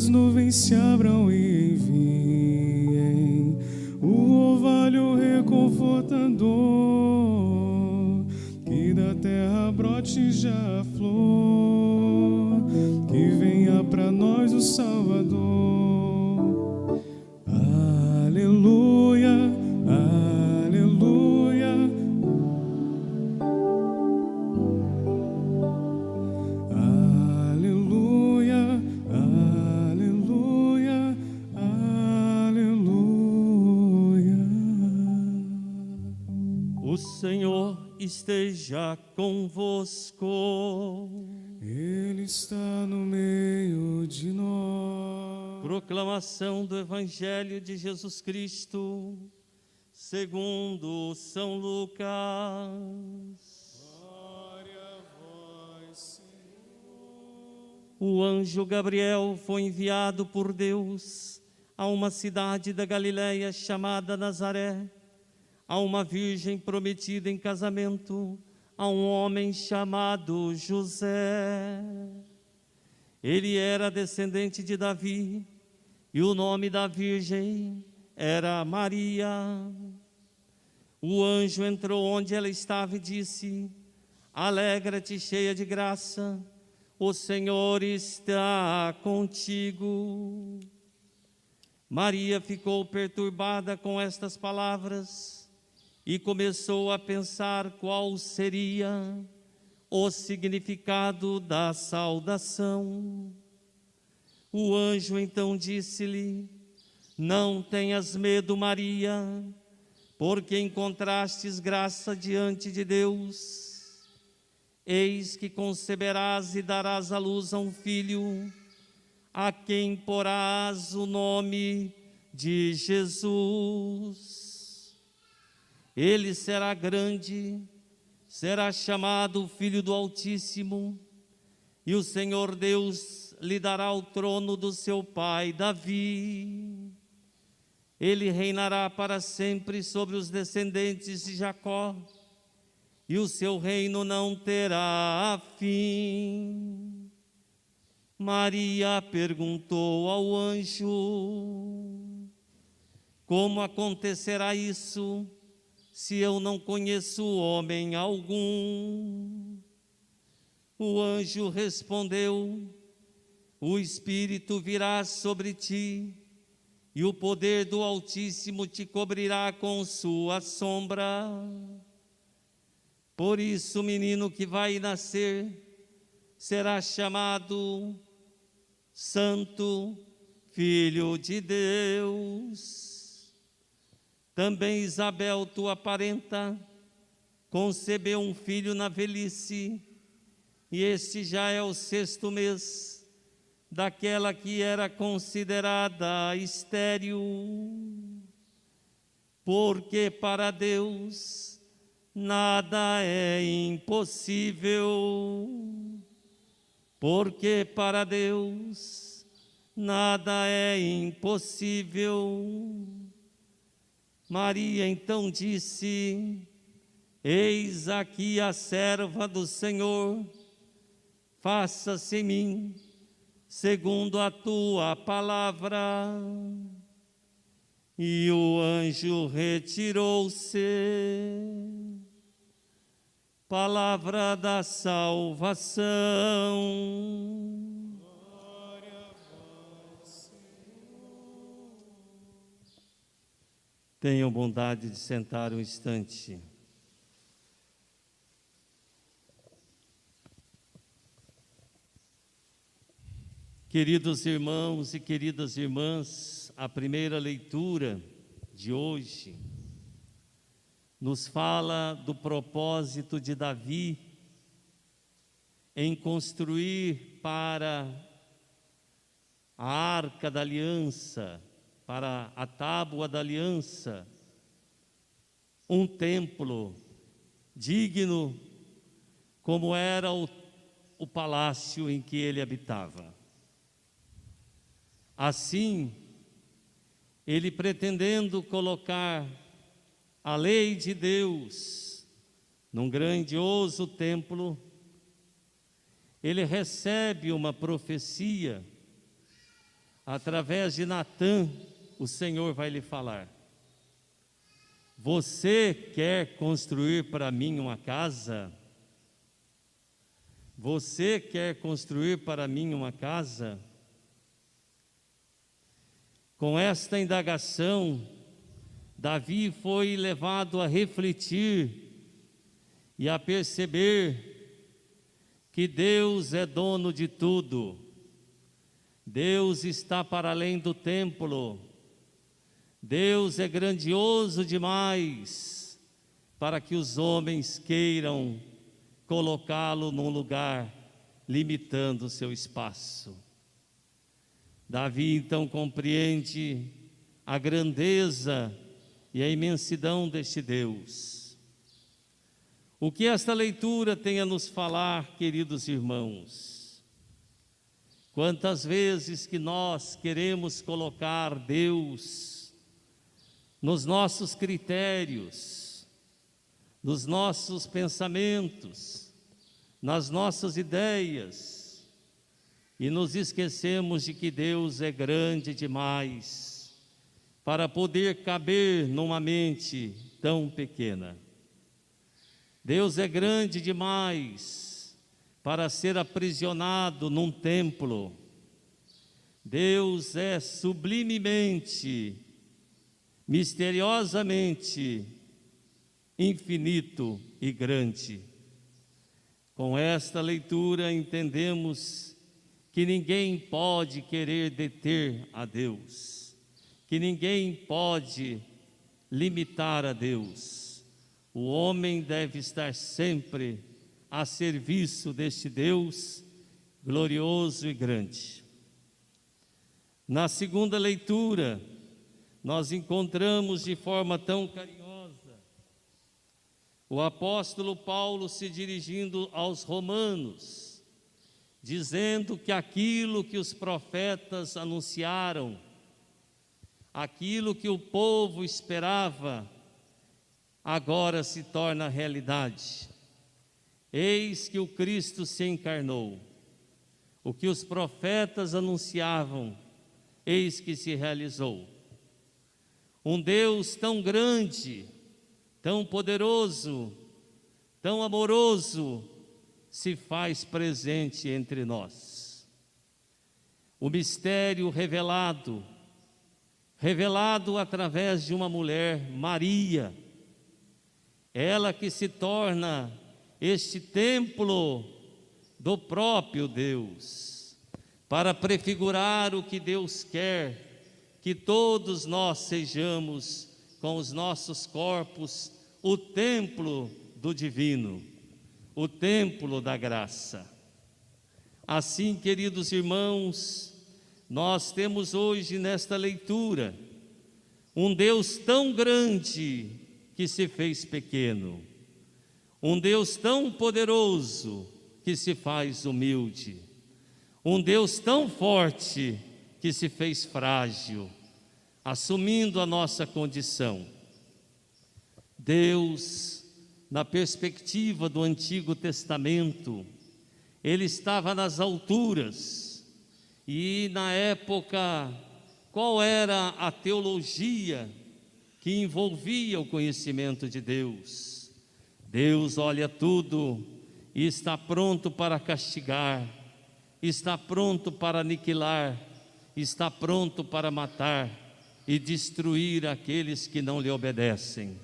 as nuvens se abram e enviem o orvalho reconfortador, que da terra brote já a flor, que venha pra nós o Salvador. Aleluia, aleluia, aleluia, aleluia, aleluia. O Senhor esteja convosco. Ele está no meio de nós. Proclamação do Evangelho de Jesus Cristo, segundo São Lucas. Glória a vós, Senhor. O anjo Gabriel foi enviado por Deus a uma cidade da Galiléia chamada Nazaré, a uma virgem prometida em casamento a um homem chamado José. Ele era descendente de Davi e o nome da virgem era Maria. O anjo entrou onde ela estava e disse: Alegra-te, cheia de graça, o Senhor está contigo. Maria ficou perturbada com estas palavras e começou a pensar qual seria o significado da saudação. O anjo então disse-lhe: Não tenhas medo, Maria, porque encontrastes graça diante de Deus. Eis que conceberás e darás à luz a um filho, a quem porás o nome de Jesus. Ele será grande, será chamado Filho do Altíssimo, e o Senhor Deus lhe dará o trono do seu pai Davi. Ele reinará para sempre sobre os descendentes de Jacó, e o seu reino não terá fim. Maria perguntou ao anjo: Como acontecerá isso, se eu não conheço homem algum? O anjo respondeu: O Espírito virá sobre ti, e o poder do Altíssimo te cobrirá com sua sombra. Por isso o menino que vai nascer será chamado Santo Filho de Deus. Também Isabel, tua parenta, concebeu um filho na velhice, e este já é o 6º mês daquela que era considerada estéril, porque para Deus nada é impossível. Porque para Deus nada é impossível. Maria então disse: Eis aqui a serva do Senhor, faça-se em mim segundo a tua palavra. E o anjo retirou-se. Palavra da salvação. Glória a vós, Senhor. Tenham bondade de sentar um instante. Queridos irmãos e queridas irmãs, a primeira leitura de hoje nos fala do propósito de Davi em construir para a arca da aliança, para a tábua da aliança, um templo digno como era o palácio em que ele habitava. Assim, ele pretendendo colocar a lei de Deus num grandioso templo, ele recebe uma profecia através de Natã, o Senhor vai lhe falar: você quer construir para mim uma casa? Você quer construir para mim uma casa? Com esta indagação, Davi foi levado a refletir e a perceber que Deus é dono de tudo. Deus está para além do templo. Deus é grandioso demais para que os homens queiram colocá-lo num lugar, limitando o seu espaço. Davi então compreende a grandeza e a imensidão deste Deus. O que esta leitura tem a nos falar, queridos irmãos? Quantas vezes que nós queremos colocar Deus nos nossos critérios, nos nossos pensamentos, nas nossas ideias, e nos esquecemos de que Deus é grande demais para poder caber numa mente tão pequena. Deus é grande demais para ser aprisionado num templo. Deus é sublimemente, misteriosamente infinito e grande. Com esta leitura entendemos que ninguém pode querer deter a Deus, que ninguém pode limitar a Deus. O homem deve estar sempre a serviço deste Deus glorioso e grande. Na segunda leitura, nós encontramos de forma tão carinhosa o apóstolo Paulo se dirigindo aos romanos, dizendo que aquilo que os profetas anunciaram, aquilo que o povo esperava, agora se torna realidade. Eis que o Cristo se encarnou. O que os profetas anunciavam, eis que se realizou. Um Deus tão grande, tão poderoso, tão amoroso, se faz presente entre nós. O mistério revelado através de uma mulher, Maria, ela que se torna este templo do próprio Deus, para prefigurar o que Deus quer que todos nós sejamos, com os nossos corpos, o templo do divino, o templo da graça. Assim, queridos irmãos, nós temos hoje nesta leitura um Deus tão grande que se fez pequeno, um Deus tão poderoso que se faz humilde, um Deus tão forte que se fez frágil, assumindo a nossa condição. Deus, na perspectiva do Antigo Testamento, Ele estava nas alturas, e na época, qual era a teologia que envolvia o conhecimento de Deus? Deus olha tudo e está pronto para castigar, está pronto para aniquilar, está pronto para matar e destruir aqueles que não lhe obedecem.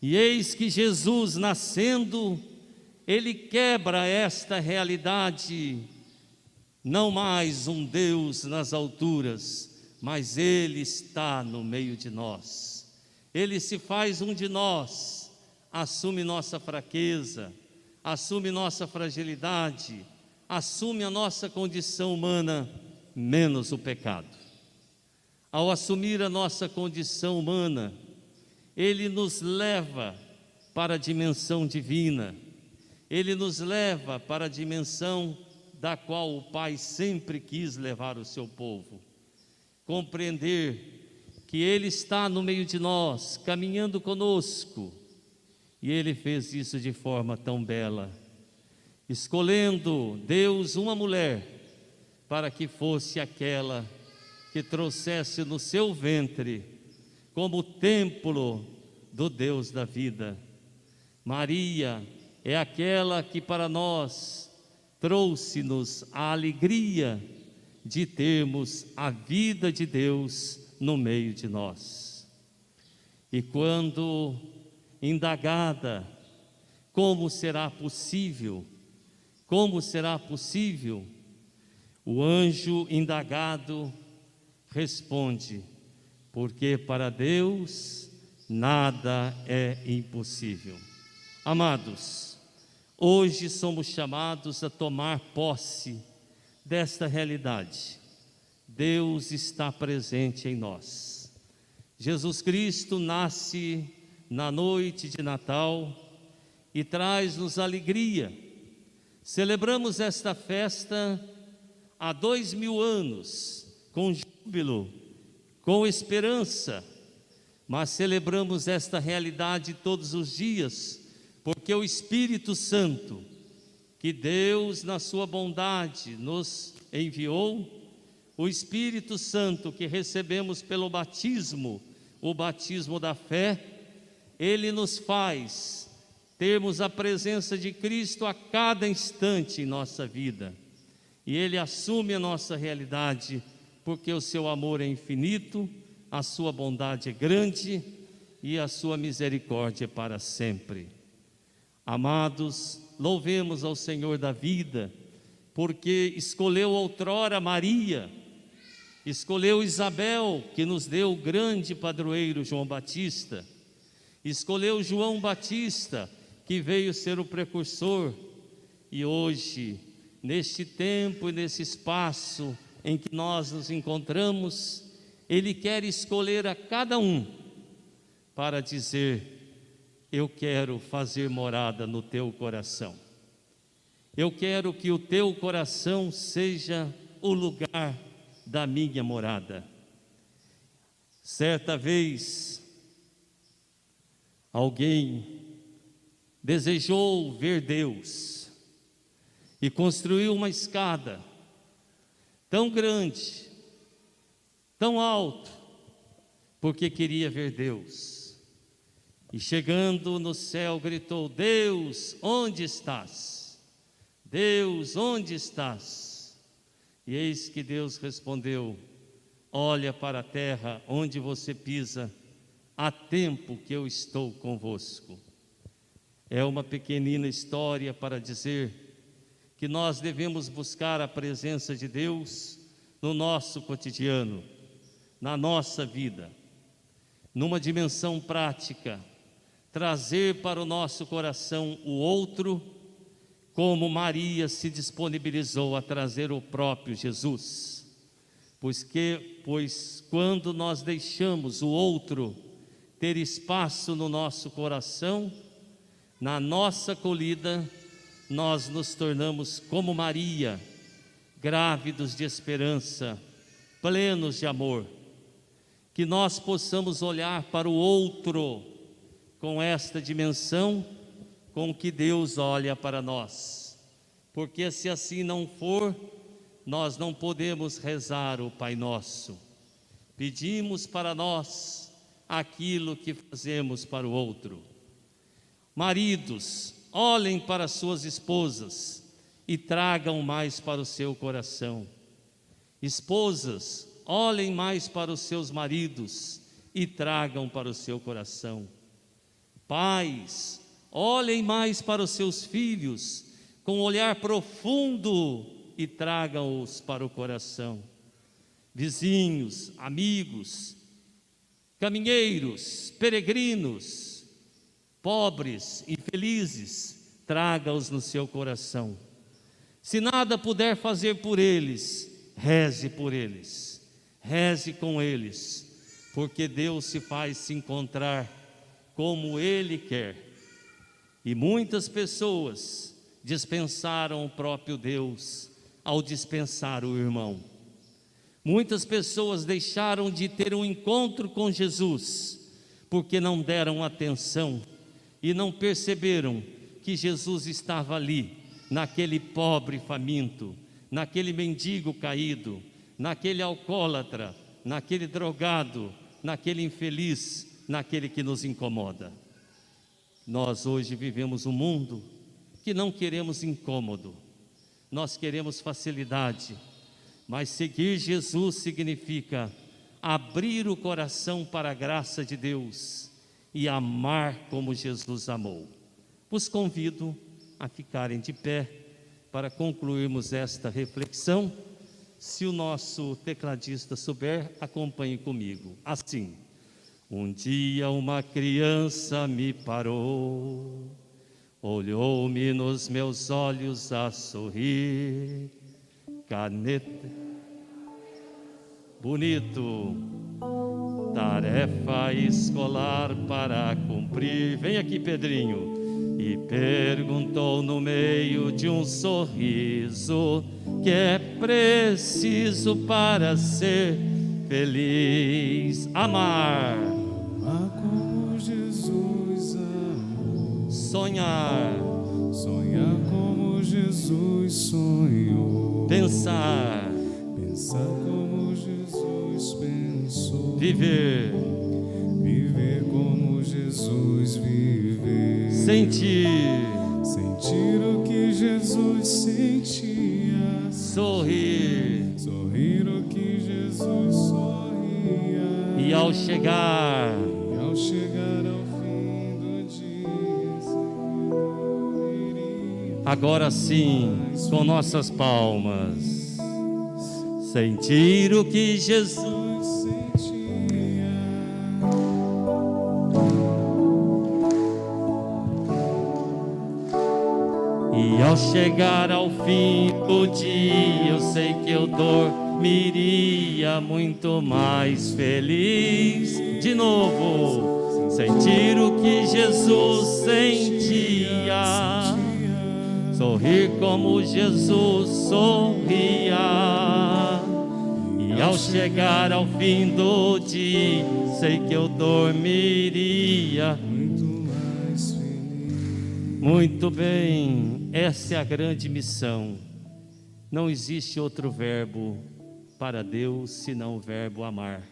E eis que Jesus, nascendo, Ele quebra esta realidade, não mais um Deus nas alturas, mas Ele está no meio de nós. Ele se faz um de nós, assume nossa fraqueza, assume nossa fragilidade, assume a nossa condição humana, menos o pecado. Ao assumir a nossa condição humana, Ele nos leva para a dimensão divina, Ele nos leva para a dimensão da qual o Pai sempre quis levar o seu povo. Compreender que Ele está no meio de nós, caminhando conosco, e Ele fez isso de forma tão bela, escolhendo Deus uma mulher, para que fosse aquela que trouxesse no seu ventre como templo do Deus da vida. Maria é aquela que para nós trouxe-nos a alegria de termos a vida de Deus no meio de nós. E quando indagada, como será possível? Como será possível? O anjo indagado responde: porque para Deus nada é impossível. Amados, hoje somos chamados a tomar posse desta realidade. Deus está presente em nós. Jesus Cristo nasce na noite de Natal e traz-nos alegria. Celebramos esta festa há 2000 anos, com júbilo, com esperança, mas celebramos esta realidade todos os dias, porque o Espírito Santo, que Deus na sua bondade nos enviou, o Espírito Santo que recebemos pelo batismo, o batismo da fé, ele nos faz termos a presença de Cristo a cada instante em nossa vida, e ele assume a nossa realidade, porque o seu amor é infinito, a sua bondade é grande e a sua misericórdia é para sempre. Amados, louvemos ao Senhor da vida, porque escolheu outrora Maria, escolheu Isabel, que nos deu o grande padroeiro João Batista, escolheu João Batista, que veio ser o precursor, e hoje, neste tempo e nesse espaço em que nós nos encontramos, ele quer escolher a cada um para dizer: eu quero fazer morada no teu coração. Eu quero que o teu coração seja o lugar da minha morada. Certa vez, alguém desejou ver Deus e construiu uma escada tão grande, tão alto, porque queria ver Deus. E chegando no céu gritou: Deus, onde estás? Deus, onde estás? E eis que Deus respondeu: olha para a terra onde você pisa, há tempo que eu estou convosco. É uma pequenina história para dizer que nós devemos buscar a presença de Deus no nosso cotidiano, na nossa vida, numa dimensão prática, trazer para o nosso coração o outro, como Maria se disponibilizou a trazer o próprio Jesus. Pois quando nós deixamos o outro ter espaço no nosso coração, na nossa acolhida, nós nos tornamos como Maria, grávidos de esperança, plenos de amor. Que nós possamos olhar para o outro com esta dimensão com que Deus olha para nós, porque se assim não for, nós não podemos rezar o Pai Nosso. Pedimos para nós aquilo que fazemos para o outro. Maridos, olhem para suas esposas e tragam mais para o seu coração. Esposas, olhem mais para os seus maridos e tragam para o seu coração. Pais, olhem mais para os seus filhos com um olhar profundo e tragam-os para o coração. Vizinhos, amigos, caminheiros, peregrinos, pobres, infelizes, traga-os no seu coração. Se nada puder fazer por eles, reze por eles, reze com eles, porque Deus se faz se encontrar como Ele quer. E muitas pessoas dispensaram o próprio Deus ao dispensar o irmão. Muitas pessoas deixaram de ter um encontro com Jesus, porque não deram atenção e não perceberam que Jesus estava ali, naquele pobre faminto, naquele mendigo caído, naquele alcoólatra, naquele drogado, naquele infeliz, naquele que nos incomoda. Nós hoje vivemos um mundo que não queremos incômodo, nós queremos facilidade, mas seguir Jesus significa abrir o coração para a graça de Deus e amar como Jesus amou. Os convido a ficarem de pé para concluirmos esta reflexão. Se o nosso tecladista souber, acompanhe comigo. Assim: um dia uma criança me parou, olhou-me nos meus olhos a sorrir, caneta, bonito, tarefa escolar para cumprir. Vem aqui, Pedrinho. E perguntou no meio de um sorriso: que é preciso para ser feliz? Amar, amar como Jesus amou, sonhar, sonhar como Jesus sonhou, pensar, pensar como Jesus pensou, viver, viver como Jesus viveu, sentir, sentir o que Jesus sentia, sorrir, sorrir o que Jesus sorria, e ao chegar ao fim do dia, Senhor, iria agora sim, com nossas palmas, sentir o que Jesus sentia, e ao chegar ao fim do dia, eu sei que eu dormiria muito mais feliz. De novo, sentir o que Jesus sentia, sorrir como Jesus sorria, e ao chegar ao fim do dia, sei que eu dormiria muito mais feliz. muito bem. Essa é a grande missão. Não existe outro verbo para Deus senão o verbo amar.